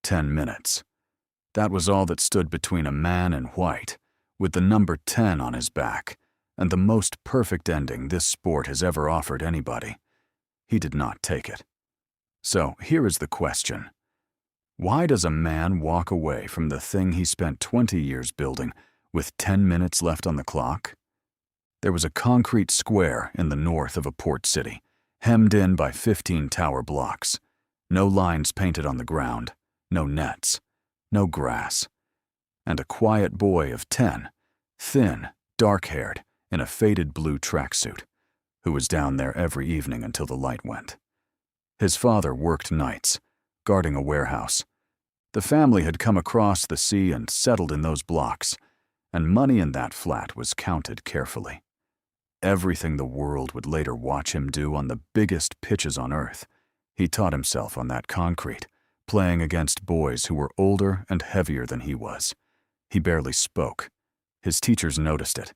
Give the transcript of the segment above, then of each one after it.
10 minutes. That was all that stood between a man in white, with the number 10 on his back, and the most perfect ending this sport has ever offered anybody. He did not take it. So here is the question. Why does a man walk away from the thing he spent 20 years building with 10 minutes left on the clock? There was a concrete square in the north of a port city, hemmed in by 15 tower blocks. No lines painted on the ground, no nets, no grass. And a quiet boy of 10, thin, dark-haired, in a faded blue tracksuit, who was down there every evening until the light went. His father worked nights, guarding a warehouse. The family had come across the sea and settled in those blocks, and money in that flat was counted carefully. Everything the world would later watch him do on the biggest pitches on earth, he taught himself on that concrete, playing against boys who were older and heavier than he was. He barely spoke. His teachers noticed it.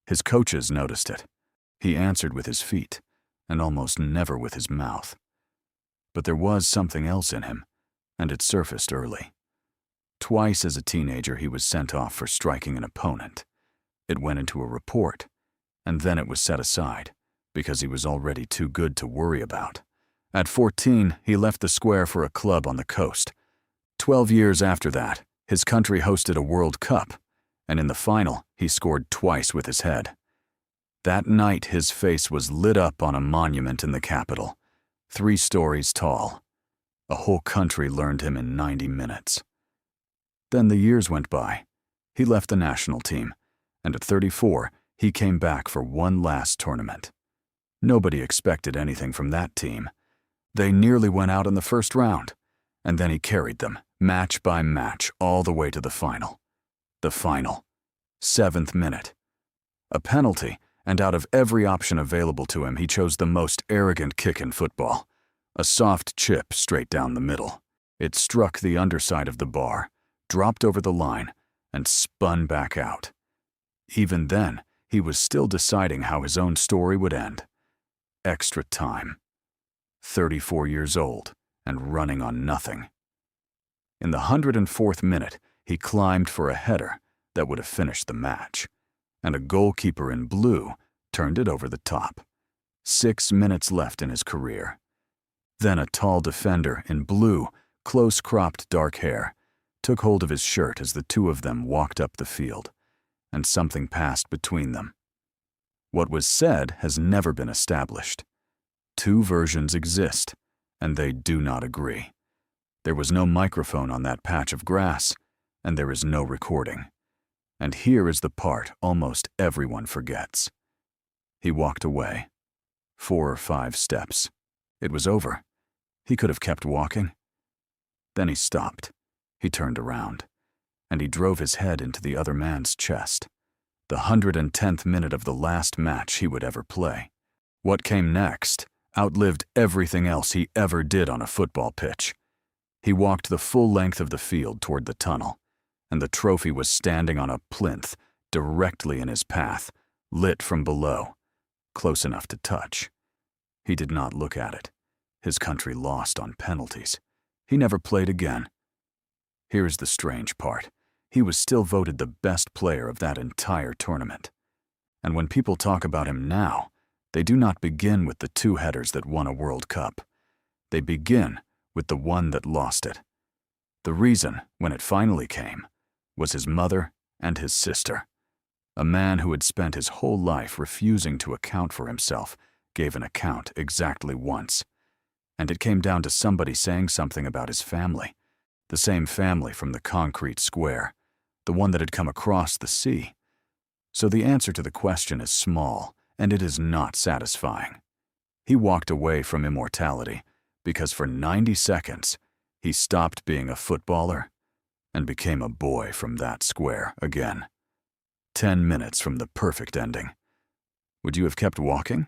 His coaches noticed it. He answered with his feet, and almost never with his mouth. But there was something else in him, and it surfaced early. Twice as a teenager he was sent off for striking an opponent. It went into a report, and then it was set aside, because he was already too good to worry about. At 14, he left the square for a club on the coast. 12 years after that, his country hosted a World Cup, and in the final, he scored twice with his head. That night, his face was lit up on a monument in the capital, 3 stories tall. A whole country learned him in 90 minutes. Then the years went by. He left the national team, and at 34, he came back for one last tournament. Nobody expected anything from that team. They nearly went out in the first round, and then he carried them, match by match, all the way to the final. The final. 7th minute. A penalty, and out of every option available to him, he chose the most arrogant kick in football. A soft chip straight down the middle. It struck the underside of the bar, dropped over the line, and spun back out. Even then, he was still deciding how his own story would end. Extra time. 34 years old, and running on nothing. In the 104th minute, he climbed for a header that would have finished the match, and a goalkeeper in blue turned it over the top. 6 minutes left in his career. Then a tall defender in blue, close-cropped dark hair took hold of his shirt as the two of them walked up the field, and something passed between them. What was said has never been established. 2 versions exist, and they do not agree. There was no microphone on that patch of grass, and there is no recording. And here is the part almost everyone forgets. He walked away. 4 or 5 steps. It was over. He could have kept walking. Then he stopped. He turned around, and he drove his head into the other man's chest. The 110th minute of the last match he would ever play. What came next outlived everything else he ever did on a football pitch. He walked the full length of the field toward the tunnel, and the trophy was standing on a plinth directly in his path, lit from below, close enough to touch. He did not look at it. His country lost on penalties. He never played again. Here is the strange part. He was still voted the best player of that entire tournament. And when people talk about him now, they do not begin with the 2 headers that won a World Cup. They begin with the one that lost it. The reason, when it finally came, was his mother and his sister. A man who had spent his whole life refusing to account for himself gave an account exactly once. And it came down to somebody saying something about his family. The same family from the concrete square, the one that had come across the sea. So the answer to the question is small, and it is not satisfying. He walked away from immortality because for 90 seconds, he stopped being a footballer and became a boy from that square again. 10 minutes from the perfect ending. Would you have kept walking?